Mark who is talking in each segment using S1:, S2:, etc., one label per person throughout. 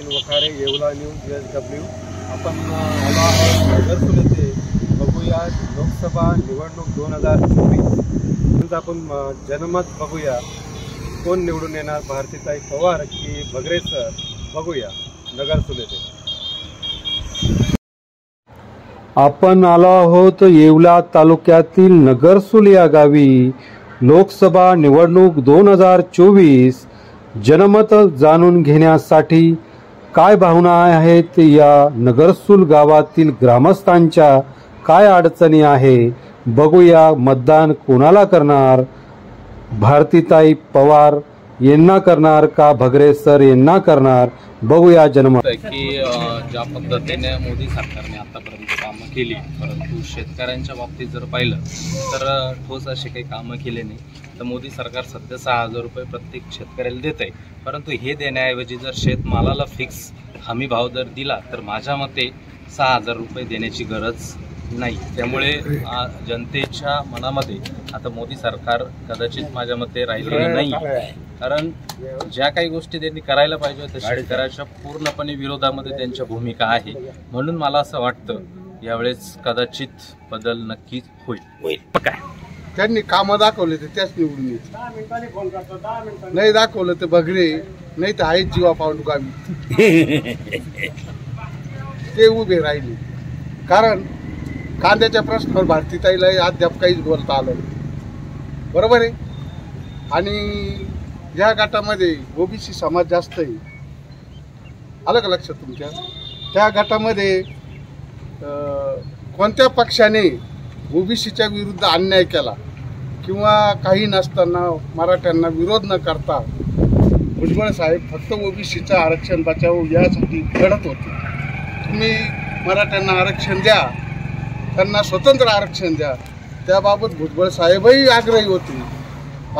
S1: Sachin Wakhare, Yeola news USW। आपण आलो आहोत नगरसूल येथे। बघूया लोकसभा निवडणूक 2024। आपण जनमत बघूया, कोण निवडून येणार, भारतीताई पवार की भगरे सर। बघूया नगरसूल येथे। आपण आलो आहोत येवला तालुक्यातील नगरसूल या गावी। लोकसभा निवडणूक 2024 जनमत जाणून घेण्यासाठी काय भावना आहेत या नगरसूल गावातील ग्रामस्थांच्या, काय अडचणी आहे, बघूया। मतदान कोणाला करणार, भारतीताई पवार यांना करणार का भगरे सर यांना करणार, बघूया जनमत।
S2: की ज्या पद्धतीने मोदी सरकारने आतापर्यंत कामं केली, परंतु शेतकऱ्यांच्या बाबतीत जर पाहिलं तर ठोस असे काही कामं केले नाही। तर मोदी सरकार सध्या 6,000 रुपये प्रत्येक शेतकऱ्याला देत आहे, परंतु हे देण्याऐवजी जर शेतमालाला फिक्स हमी भाव जर दिला तर माझ्या मते 6,000 रुपये देण्याची गरज नाही। त्यामुळे जनतेच्या मनामध्ये आता मोदी सरकार कदाचित माझ्या मते राहिलेलं नाही, कारण ज्या काही गोष्टी त्यांनी करायला पाहिजे होत्या शेतकऱ्याच्या पूर्णपणे विरोधामध्ये त्यांच्या भूमिका आहे। म्हणून मला असं वाटतं यावेळेस कदाचित बदल नक्कीच होईल। काय
S3: त्यांनी कामं दाखवले तर त्याच निवडून येते, नाही दाखवलं तर भगरे, नाही तर आहेच जीवा पाऊंड गावी ते उभे राहिले। कारण कांद्याच्या प्रश्नावर भारतीताईला अद्याप काहीच बोलता आलं नाही, बरोबर आहे। आणि या गटामध्ये ओबीसी समाज जास्त आहे, आलं का लक्षात तुमच्या? त्या गटामध्ये कोणत्या पक्षाने ओबीसीच्या विरुद्ध अन्याय केला किंवा काही नसताना मराठ्यांना विरोध न करता भुजबळ साहेब फक्त ओबीसीचं आरक्षण बचाव यासाठी लढत होते। तुम्ही मराठ्यांना आरक्षण द्या, त्यांना स्वतंत्र आरक्षण द्या, त्याबाबत भुजबळ साहेबही आग्रही होते।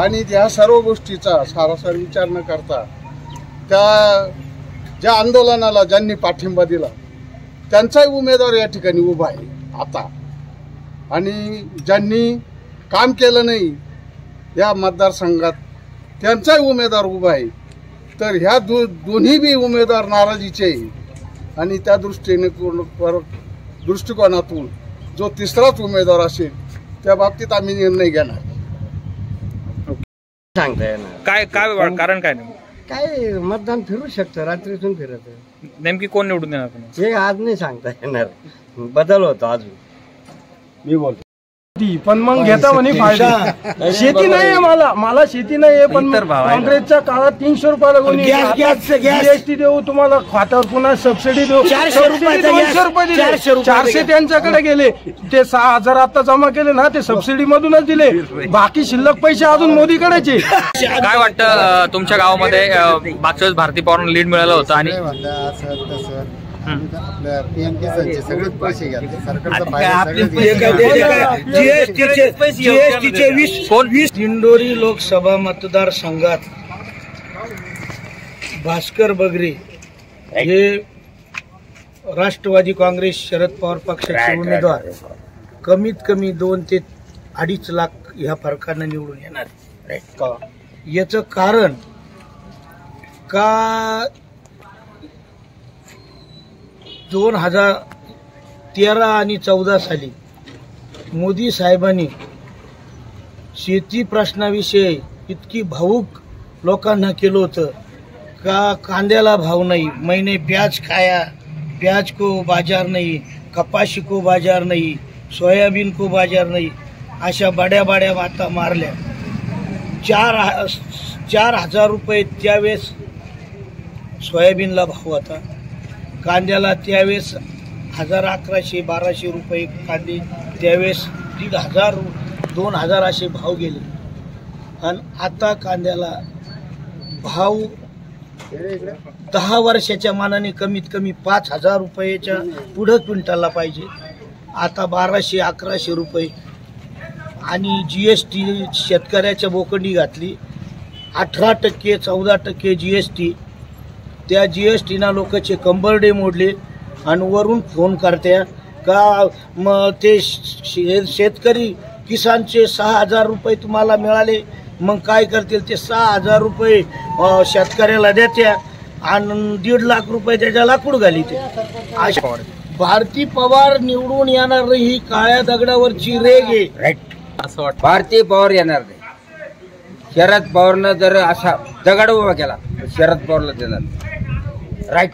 S3: आणि या सर्व गोष्टीचा सारासार विचार न करता त्या ज्या आंदोलनाला ज्यांनी पाठिंबा दिला त्यांचाही उमेदवार या ठिकाणी उभा आहे आता। आणि ज्यांनी काम केलं नाही या मतदारसंघात त्यांचाही उमेदवार उभा आहे। तर ह्या दोन्ही बी उमेदवार नाराजीचे आहे। आणि त्या दृष्टिकोनातून जो तिसराच उमेदवार असेल त्या बाबतीत आम्ही निर्णय घेणार।
S4: सांगता येणार
S5: काय कारण काय नाही,
S4: काय मतदान फिरू शकतं, रात्रीतून फिरत
S5: नेमकी कोण निवडून येणार
S4: हे आज नाही सांगता येणार, बदल होतो अजून।
S1: मी बोलतो
S6: पण मग घेता म्हणे फायदा। शेती नाही मला शेती नाही, पण काँग्रेसच्या काळात 300 रुपयाला GST देऊ तुम्हाला, खात्यावर पुन्हा सबसिडी देऊ, 400 रुपये 400 त्यांच्याकडे गेले, ते 6,000 आता जमा केले ना, ते सबसिडी मधूनच दिले, बाकी शिल्लक पैसे अजून मोदीकडेचे।
S5: काय वाटतं तुमच्या गावामध्ये मागच्या वेळेस भारती पवारांना लीड मिळालं होतं आणि
S3: PM किसानचे सगळेच पैसे घेतले सरकारचा
S7: GSTचे 20 दिंडोरी लोकसभा मतदारसंघात भास्कर भगरे हे राष्ट्रवादी काँग्रेस शरद पवार पक्षाचे उमेदवार कमीत कमी 2 ते 2.5 लाख ह्या फरकाने निवडून येणार। याचं कारण का 2013 आणि 14 साली मोदी साहेबांनी शेती प्रश्नाविषयी इतकी भावूक लोकांना केलं होतं का कांद्याला भाव नाही, मैंने प्याज खाया, प्याज को बाजार नहीं, कपाशी को बाजार नहीं, सोयाबीन को बाजार नहीं, अशा बड्या बड्या बाता मारल्या। 4,000 रुपये त्यावेळेस सोयाबीनला भाव होता, कांद्याला त्यावेळेस 1,100-1,200 रुपये कांदे, त्यावेळेस 1,500 2,000 असे भाव गेले। आणि आता कांद्याला भाव 10 वर्षाच्या मानाने कमीत कमी 5,000 रुपयाच्या पुढे क्विंटलला पाहिजे, आता 1,200-1,100 रुपये। आणि GST शेतकऱ्याच्या बोकंडी घातली, 18% 14% GST। त्या GSTना लोकांचे कंबरडे मोडले आणि वरून फोन करते का मग ते शेतकरी किसानचे 6,000 रुपये तुम्हाला मिळाले, मग काय करतील ते 6,000 रुपये शेतकऱ्याला देत्या आणि 1.5 लाख रुपये त्याच्या लाकूड घाली ते भारती पवार निवडून येणार नाही, ही काळ्या दगडावरची रेग आहे.
S2: असं वाटतं
S8: भारती पवार येणार नाही. शरद पवारनं जर असा दगड उभा केला तर शरद पवारला देणार. राईट.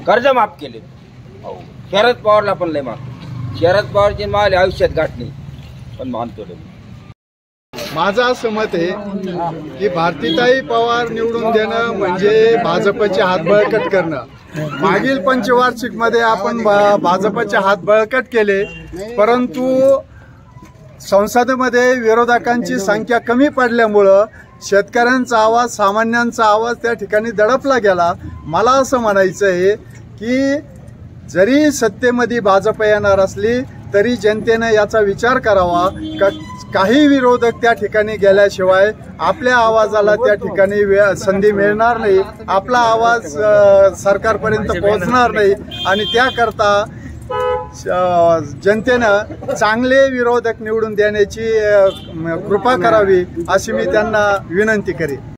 S8: कर्ज माफ केले. शरद पवारला पण लय माफ. शरद पवारची माल आयुष्यात गाठ नाही, पण मानतो.
S3: माझं असं मत आहे की भारतीताई पवार निवडून देणं म्हणजे भाजपचे हात बळकट करणं. मागील पंचवार्षिकमध्ये आपण भाजपचे हात बळकट केले, परंतु संसदेमध्ये विरोधकांची संख्या कमी पडल्यामुळं शेतकऱ्यांचा आवाज, सामान्यांचा आवाज त्या ठिकाणी दडपला गेला. मला असं म्हणायचं आहे की जरी सत्तेमध्ये भाजप येणार असली तरी जनतेने याचा विचार करावा. काही विरोधक त्या ठिकाणी गेल्याशिवाय आपल्या आवाजाला त्या ठिकाणी संधी मिळणार नाही, आपला आवाज सरकारपर्यंत पोहोचणार नाही. आणि त्याकरता जनतेनं चांगले विरोधक निवडून देण्याची कृपा करावी अशी मी त्यांना विनंती करेन.